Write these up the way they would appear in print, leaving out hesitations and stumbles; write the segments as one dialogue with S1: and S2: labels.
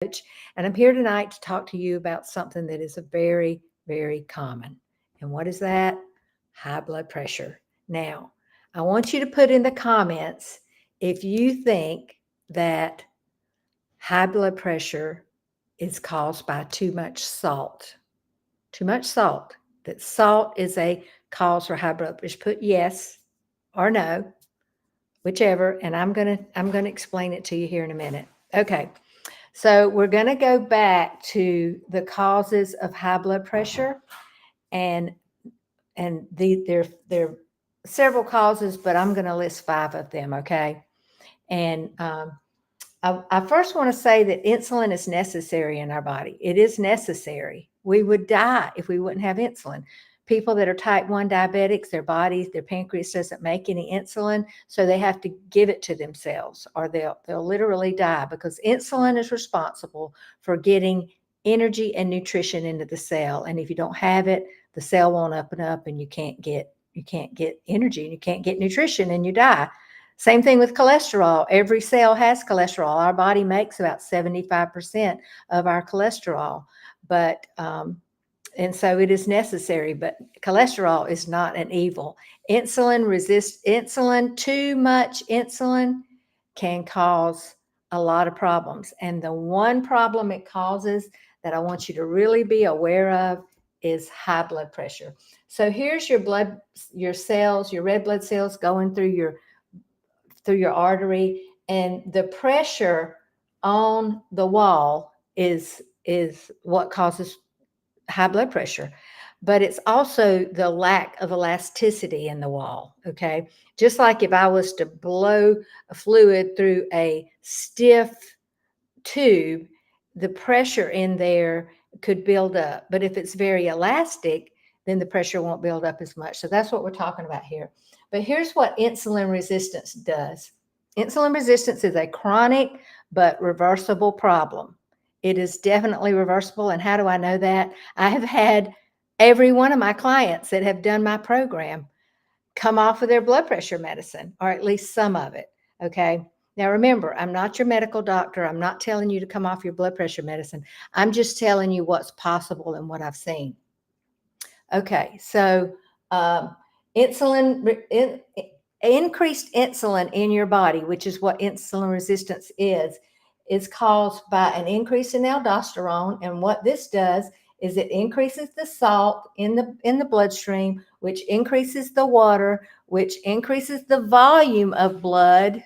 S1: coach, and I'm here tonight to talk to you about something that is a very, very common. And what is that? High blood pressure. Now, I want you to put in the comments if you think that high blood pressure is caused by too much salt. Too much salt. That salt is a cause for high blood pressure. Put yes or no, whichever, and I'm gonna explain it to you here in a minute. Okay. So we're going to go back to the causes of high blood pressure, and there are several causes, but I'm going to list five of them. Okay, and I first want to say that insulin is necessary in our body. It is necessary. We would die if we wouldn't have insulin. People that are type 1 diabetics, their pancreas doesn't make any insulin, so they have to give it to themselves or they'll literally die because insulin is responsible for getting energy and nutrition into the cell. And if you don't have it, the cell won't open up and you can't get energy and you can't get nutrition and you die. Same thing with cholesterol. Every cell has cholesterol. Our body makes about 75% of our cholesterol, but and so it is necessary. But cholesterol is not an evil. Too much insulin can cause a lot of problems. And the one problem it causes that I want you to really be aware of is high blood pressure. So here's your cells, your red blood cells going through your artery, and the pressure on the wall is what causes high blood pressure. But it's also the lack of elasticity in the wall. Okay, just like if I was to blow a fluid through a stiff tube, the pressure in there could build up. But if it's very elastic, then the pressure won't build up as much. So that's what we're talking about here. But here's what insulin resistance does. Insulin resistance is a chronic but reversible problem. It is definitely reversible. And how do I know that? I have had every one of my clients that have done my program come off of their blood pressure medicine, or at least some of it. Okay. Now, remember, I'm not your medical doctor. I'm not telling you to come off your blood pressure medicine. I'm just telling you what's possible and what I've seen. Okay. So, um, insulin, increased insulin in your body, which is what insulin resistance is caused by an increase in aldosterone. And what this does is it increases the salt in the bloodstream, which increases the water, which increases the volume of blood,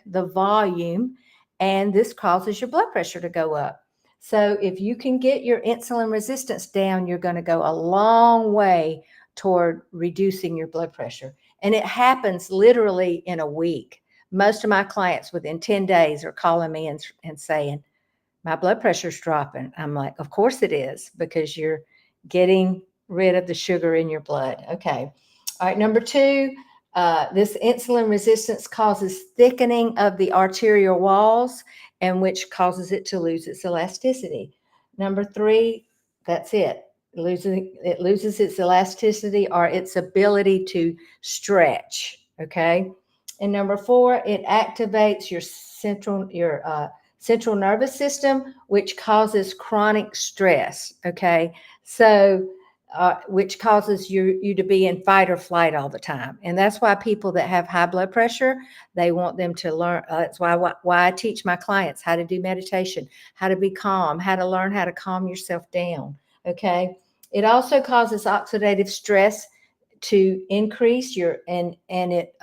S1: and this causes your blood pressure to go up. So if you can get your insulin resistance down, you're going to go a long way toward reducing your blood pressure. And it happens literally in a week. Most of my clients within 10 days are calling me and saying, my blood pressure's dropping. I'm like, of course it is, because you're getting rid of the sugar in your blood. Okay. All right. Number two, this insulin resistance causes thickening of the arterial walls, and which causes it to lose its elasticity. Number three, that's it. It loses its elasticity or its ability to stretch. Okay. And number four, it activates your central nervous system, which causes chronic stress. Okay. So, which causes you to be in fight or flight all the time. And that's why people that have high blood pressure, they want them to learn. That's why I teach my clients how to do meditation, how to be calm, how to learn how to calm yourself down. Okay. It also causes oxidative stress to increase and it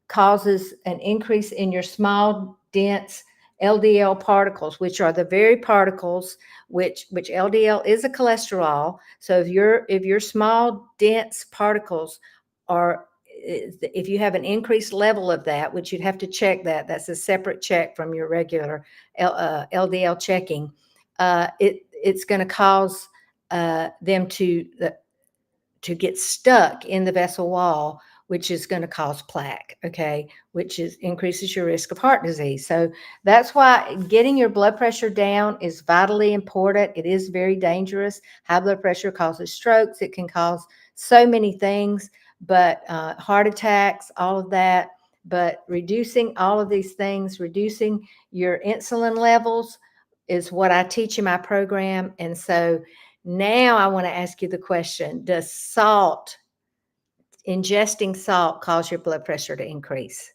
S1: causes an increase in your small, dense LDL particles, which are the very particles which LDL is a cholesterol. So if your small, dense particles are, if you have an increased level of that, which you'd have to check that's a separate check from your regular LDL checking, it's going to cause them to get stuck in the vessel wall, which is going to cause plaque, okay, which increases your risk of heart disease. So that's why getting your blood pressure down is vitally important. It is very dangerous. High blood pressure causes strokes. It can cause so many things, but heart attacks, all of that. But reducing all of these things, reducing your insulin levels is what I teach in my program. And so now I want to ask you the question, does ingesting salt cause your blood pressure to increase?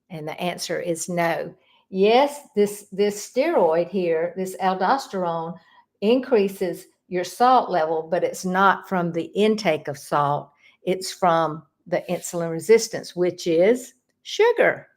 S1: And the answer is no. Yes, this steroid here, this aldosterone, increases your salt level, but it's not from the intake of salt. It's from the insulin resistance, which is sugar.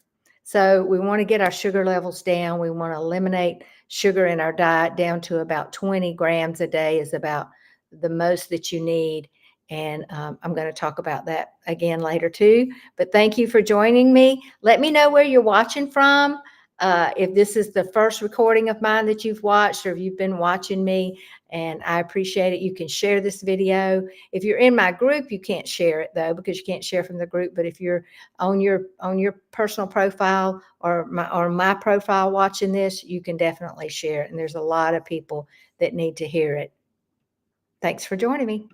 S1: So we want to get our sugar levels down. We want to eliminate sugar in our diet down to about 20 grams a day is about the most that you need. And I'm going to talk about that again later too. But thank you for joining me. Let me know where you're watching from. If this is the first recording of mine that you've watched, or if you've been watching me, and I appreciate it. You can share this video. If you're in my group, you can't share it though, because you can't share from the group. But if you're on your personal profile or my profile watching this, you can definitely share it. And there's a lot of people that need to hear it. Thanks for joining me.